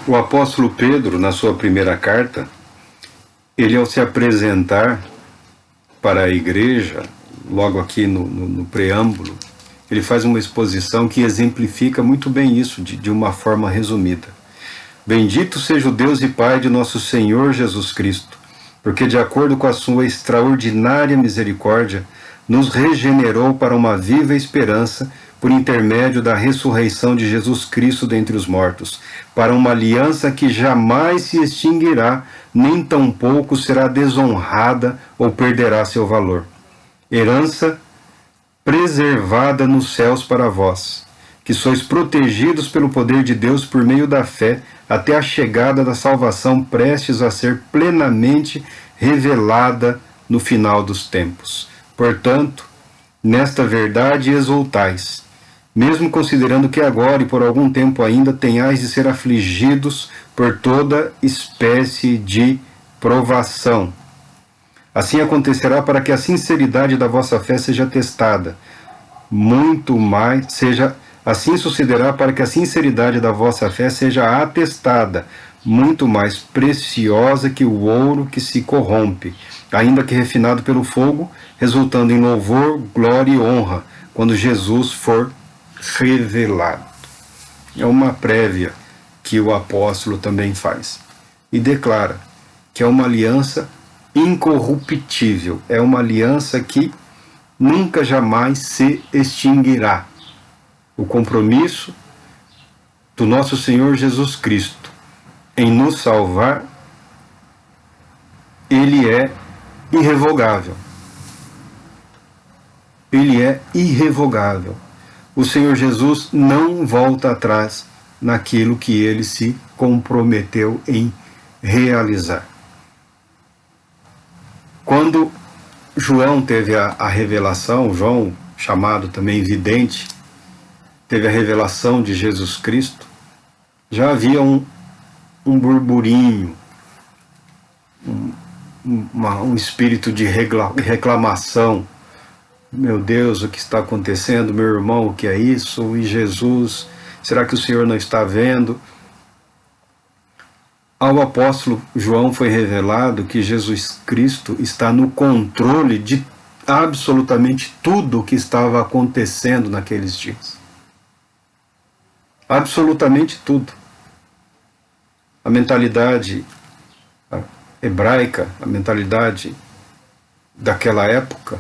O apóstolo Pedro, na sua primeira carta, ele ao se apresentar para a igreja, logo aqui no preâmbulo, ele faz uma exposição que exemplifica muito bem isso, de uma forma resumida. Bendito seja o Deus e Pai de nosso Senhor Jesus Cristo, porque de acordo com a sua extraordinária misericórdia, nos regenerou para uma viva esperança por intermédio da ressurreição de Jesus Cristo dentre os mortos, para uma aliança que jamais se extinguirá, nem tampouco será desonrada ou perderá seu valor. Herança preservada nos céus para vós, que sois protegidos pelo poder de Deus por meio da fé, até a chegada da salvação prestes a ser plenamente revelada no final dos tempos. Portanto, nesta verdade exultais, mesmo considerando que agora e por algum tempo ainda tenhais de ser afligidos por toda espécie de provação. Assim acontecerá para que a sinceridade da vossa fé seja testada, assim sucederá para que a sinceridade da vossa fé seja atestada, muito mais preciosa que o ouro que se corrompe, ainda que refinado pelo fogo, resultando em louvor, glória e honra, quando Jesus for revelado. É uma prévia que o apóstolo também faz. E declara que é uma aliança incorruptível, é uma aliança que nunca jamais se extinguirá. O compromisso do nosso Senhor Jesus Cristo em nos salvar, ele é irrevogável. Ele é irrevogável. O Senhor Jesus não volta atrás naquilo que ele se comprometeu em realizar. Quando João teve a revelação, João, chamado também vidente, teve a revelação de Jesus Cristo, já havia um burburinho, um espírito de reclamação. Meu Deus, o que está acontecendo? Meu irmão, o que é isso? E Jesus, será que o Senhor não está vendo? Ao apóstolo João foi revelado que Jesus Cristo está no controle de absolutamente tudo o que estava acontecendo naqueles dias. Absolutamente tudo. A mentalidade hebraica, a mentalidade daquela época,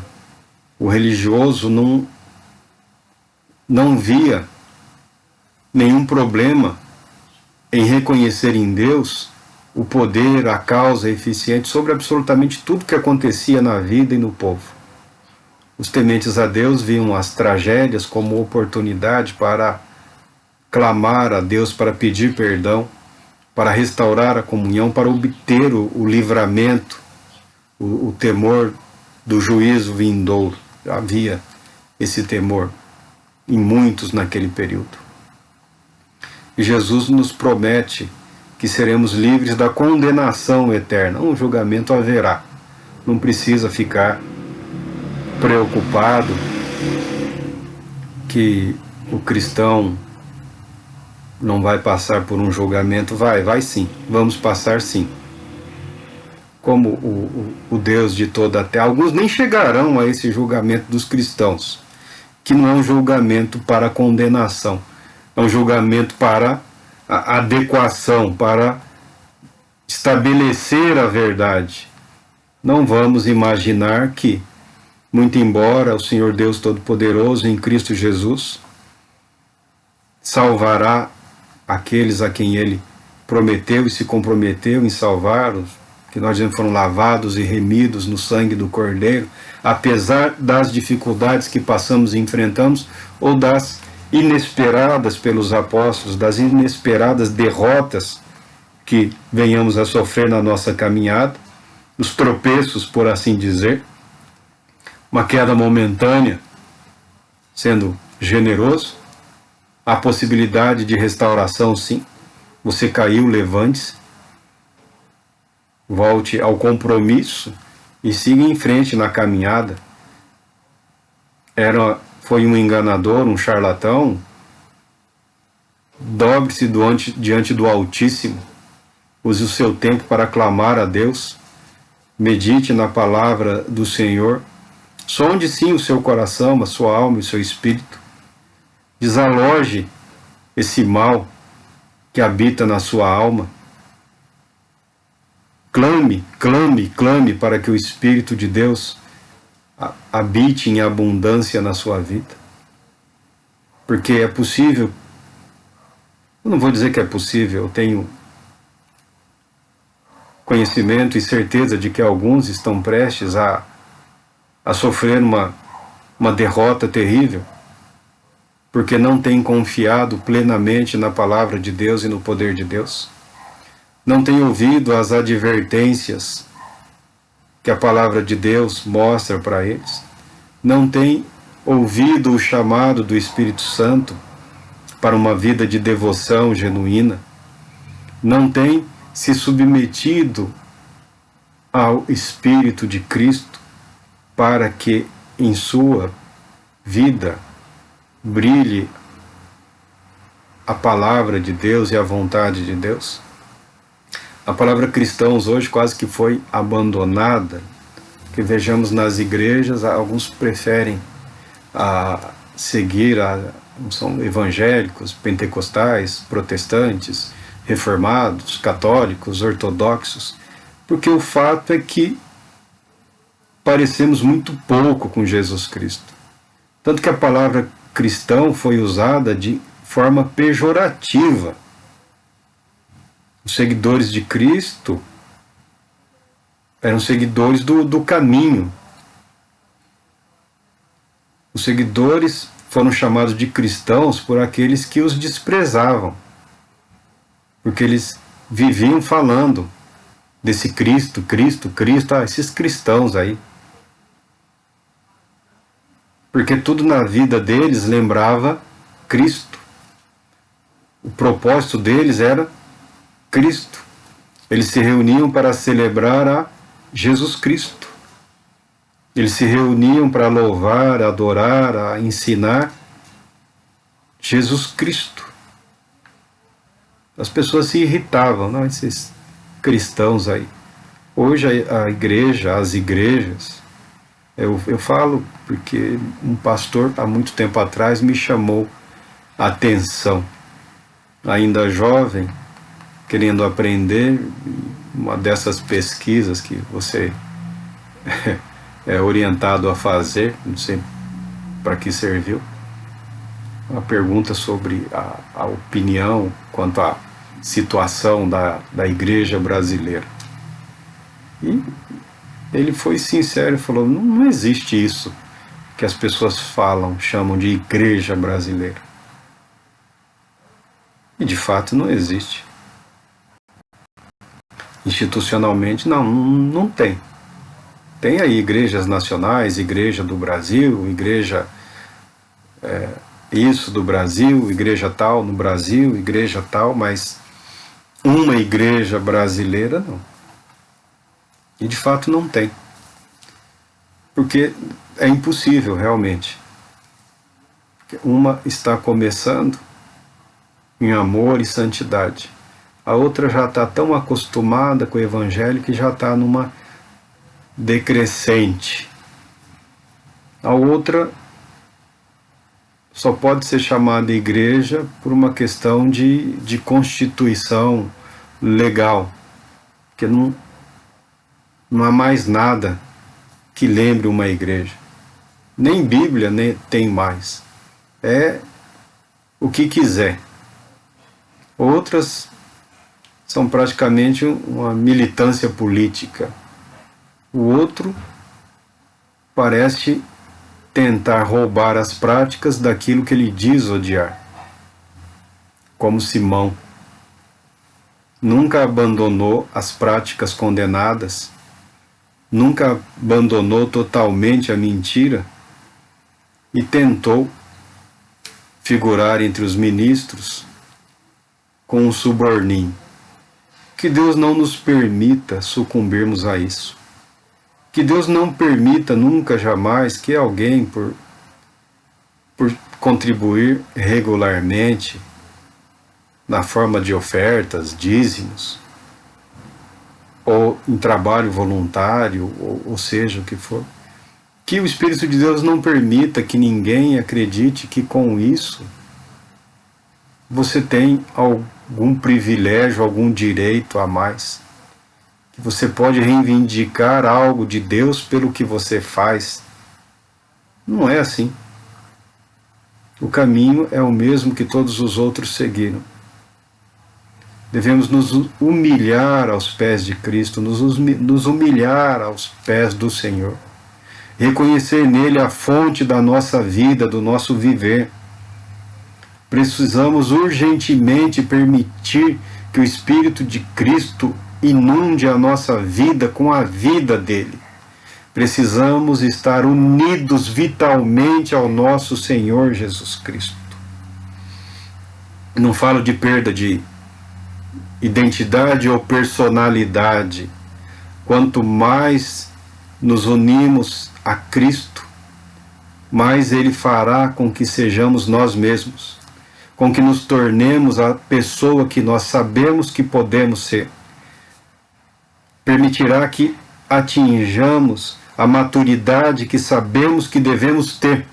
o religioso não via nenhum problema em reconhecer em Deus o poder, a causa eficiente sobre absolutamente tudo que acontecia na vida e no povo. Os tementes a Deus viam as tragédias como oportunidade para clamar a Deus, para pedir perdão, para restaurar a comunhão, para obter o livramento, o temor do juízo vindouro. Havia esse temor em muitos naquele período. E Jesus nos promete que seremos livres da condenação eterna. Um julgamento haverá. Não precisa ficar preocupado que o cristão não vai passar por um julgamento. Vai sim, vamos passar sim. Como o Deus de toda a terra. Alguns nem chegarão a esse julgamento dos cristãos, que não é um julgamento para condenação, é um julgamento para a adequação, para estabelecer a verdade. Não vamos imaginar que, muito embora o Senhor Deus Todo-Poderoso em Cristo Jesus salvará aqueles a quem Ele prometeu e se comprometeu em salvar, os que nós dizemos foram lavados e remidos no sangue do Cordeiro, apesar das dificuldades que passamos e enfrentamos, ou das inesperadas pelos apóstolos, das inesperadas derrotas que venhamos a sofrer na nossa caminhada, os tropeços, por assim dizer, uma queda momentânea, sendo generoso, a possibilidade de restauração, sim. Você caiu, levante-se, volte ao compromisso e siga em frente na caminhada. Foi um enganador, um charlatão, Dobre-se diante do Altíssimo. Use o seu tempo para clamar a Deus. Medite na palavra do Senhor. Sonde sim o seu coração, a sua alma e o seu espírito. Desaloje esse mal que habita na sua alma. Clame, clame, clame para que o Espírito de Deus habite em abundância na sua vida. Porque é possível, eu não vou dizer que é possível, eu tenho conhecimento e certeza de que alguns estão prestes a sofrer uma derrota terrível, porque não têm confiado plenamente na palavra de Deus e no poder de Deus. Não têm ouvido as advertências que a palavra de Deus mostra para eles. Não têm ouvido o chamado do Espírito Santo para uma vida de devoção genuína. Não têm se submetido ao Espírito de Cristo para que em sua vida brilhe a palavra de Deus e a vontade de Deus. A palavra cristãos hoje quase que foi abandonada, que vejamos nas igrejas, alguns preferem seguir, são evangélicos, pentecostais, protestantes, reformados, católicos, ortodoxos, porque o fato é que parecemos muito pouco com Jesus Cristo. Tanto que a palavra cristão foi usada de forma pejorativa. Os seguidores de Cristo eram seguidores do caminho. Os seguidores foram chamados de cristãos por aqueles que os desprezavam, porque eles viviam falando desse Cristo, esses cristãos aí. Porque tudo na vida deles lembrava Cristo. O propósito deles era Cristo. Eles se reuniam para celebrar a Jesus Cristo. Eles se reuniam para louvar, adorar, ensinar Jesus Cristo. As pessoas se irritavam, não, esses cristãos aí. Hoje a igreja, as igrejas, eu falo porque um pastor há muito tempo atrás me chamou a atenção, ainda jovem, querendo aprender, uma dessas pesquisas que você é orientado a fazer, não sei para que serviu, uma pergunta sobre a opinião quanto à situação da igreja brasileira. E ele foi sincero e falou, não existe isso que as pessoas chamam de igreja brasileira. E de fato não existe. Institucionalmente não tem. Tem aí igrejas nacionais, igreja do Brasil, igreja isso do Brasil, igreja tal no Brasil, igreja tal, mas uma igreja brasileira não. E de fato não tem. Porque é impossível realmente. Uma está começando em amor e santidade. A outra já está tão acostumada com o Evangelho que já está numa decrescente. A outra só pode ser chamada igreja por uma questão de constituição legal, porque não há mais nada que lembre uma igreja. Nem Bíblia nem tem mais. É o que quiser. Outras são praticamente uma militância política. O outro parece tentar roubar as práticas daquilo que ele diz odiar. Como Simão. Nunca abandonou as práticas condenadas, nunca abandonou totalmente a mentira e tentou figurar entre os ministros com um suborninho. Que Deus não nos permita sucumbirmos a isso. Que Deus não permita nunca, jamais, que alguém, por contribuir regularmente, na forma de ofertas, dízimos, ou em trabalho voluntário, ou seja o que for, que o Espírito de Deus não permita que ninguém acredite que com isso você tem algum privilégio, algum direito a mais, que você pode reivindicar algo de Deus pelo que você faz. Não é assim. O caminho é o mesmo que todos os outros seguiram. Devemos nos humilhar aos pés de Cristo, nos humilhar aos pés do Senhor. Reconhecer nele a fonte da nossa vida, do nosso viver. Precisamos urgentemente permitir que o Espírito de Cristo inunde a nossa vida com a vida dele. Precisamos estar unidos vitalmente ao nosso Senhor Jesus Cristo. Não falo de perda de identidade ou personalidade. Quanto mais nos unimos a Cristo, mais Ele fará com que sejamos nós mesmos, com que nos tornemos a pessoa que nós sabemos que podemos ser. Permitirá que atinjamos a maturidade que sabemos que devemos ter,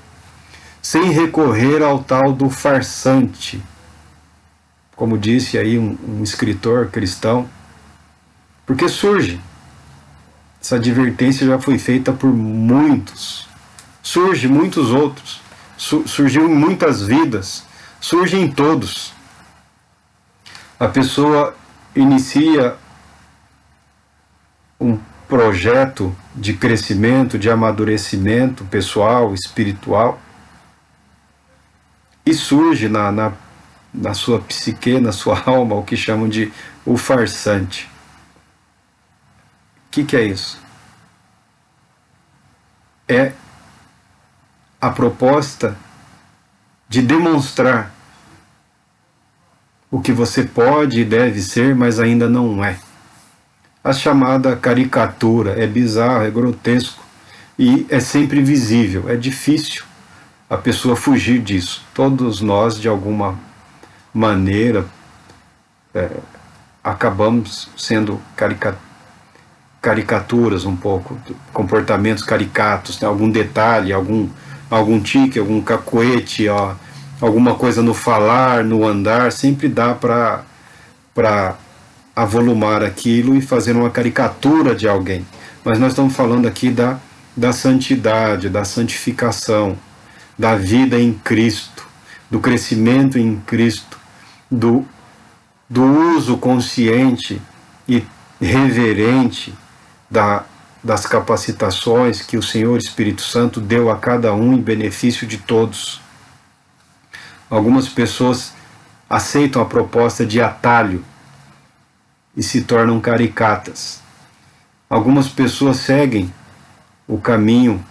sem recorrer ao tal do farsante. Como disse aí um escritor cristão, porque surge, essa advertência já foi feita por muitos, surge muitos outros, surgiu em muitas vidas, surge em todos. A pessoa inicia um projeto de crescimento, de amadurecimento pessoal, espiritual, e surge na sua psique, na sua alma, o que chamam de o farsante. O que é isso? É a proposta de demonstrar o que você pode e deve ser, mas ainda não é. A chamada caricatura é bizarro, é grotesco e é sempre visível. É difícil a pessoa fugir disso. Todos nós, de alguma maneira, acabamos sendo caricaturas um pouco, comportamentos caricatos, né? Algum detalhe, algum tique, algum cacoete, alguma coisa no falar, no andar, sempre dá para avolumar aquilo e fazer uma caricatura de alguém. Mas nós estamos falando aqui da santidade, da santificação, da vida em Cristo, do crescimento em Cristo, do uso consciente e reverente das capacitações que o Senhor Espírito Santo deu a cada um em benefício de todos. Algumas pessoas aceitam a proposta de atalho e se tornam caricatas. Algumas pessoas seguem o caminho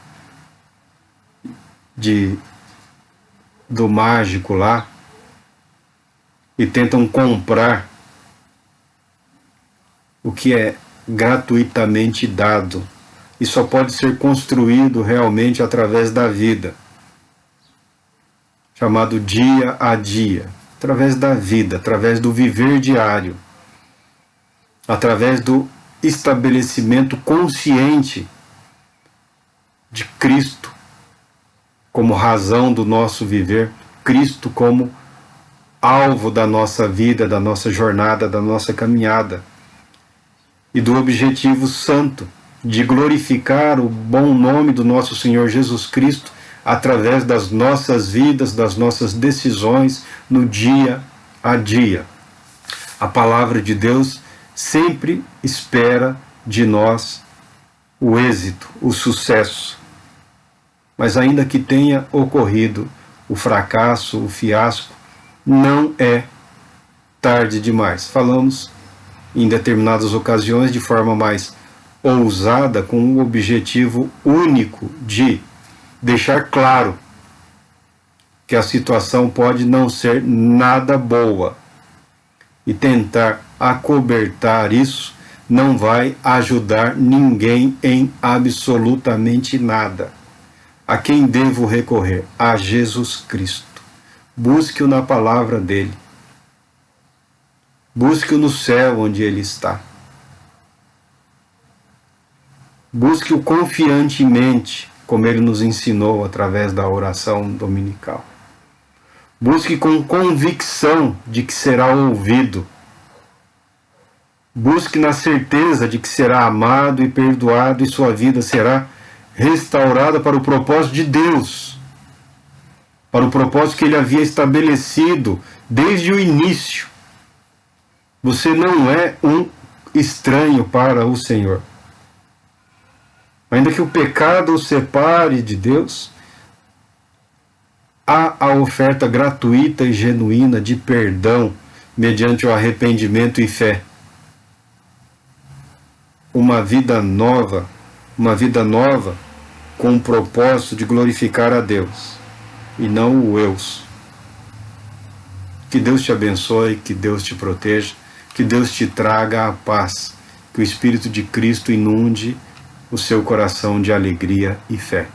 do mágico lá e tentam comprar o que é gratuitamente dado e só pode ser construído realmente através da vida, chamado dia a dia, através da vida, através do viver diário, através do estabelecimento consciente de Cristo como razão do nosso viver, Cristo como alvo da nossa vida, da nossa jornada, da nossa caminhada, e do objetivo santo de glorificar o bom nome do nosso Senhor Jesus Cristo através das nossas vidas, das nossas decisões no dia a dia. A palavra de Deus sempre espera de nós o êxito, o sucesso. Mas ainda que tenha ocorrido o fracasso, o fiasco, não é tarde demais. Falamos em determinadas ocasiões de forma mais ousada, com o objetivo único de deixar claro que a situação pode não ser nada boa, e tentar acobertar isso não vai ajudar ninguém em absolutamente nada. A quem devo recorrer? A Jesus Cristo. Busque-o na palavra dele. Busque-o no céu onde ele está. Busque-o confiantemente, como ele nos ensinou através da oração dominical. Busque com convicção de que será ouvido. Busque na certeza de que será amado e perdoado e sua vida será restaurada para o propósito de Deus, para o propósito que ele havia estabelecido desde o início. Você não é um estranho para o Senhor. Ainda que o pecado o separe de Deus, há a oferta gratuita e genuína de perdão mediante o arrependimento e fé. Uma vida nova com o propósito de glorificar a Deus e não o eu. Que Deus te abençoe, que Deus te proteja, que Deus te traga a paz, que o Espírito de Cristo inunde o seu coração de alegria e fé.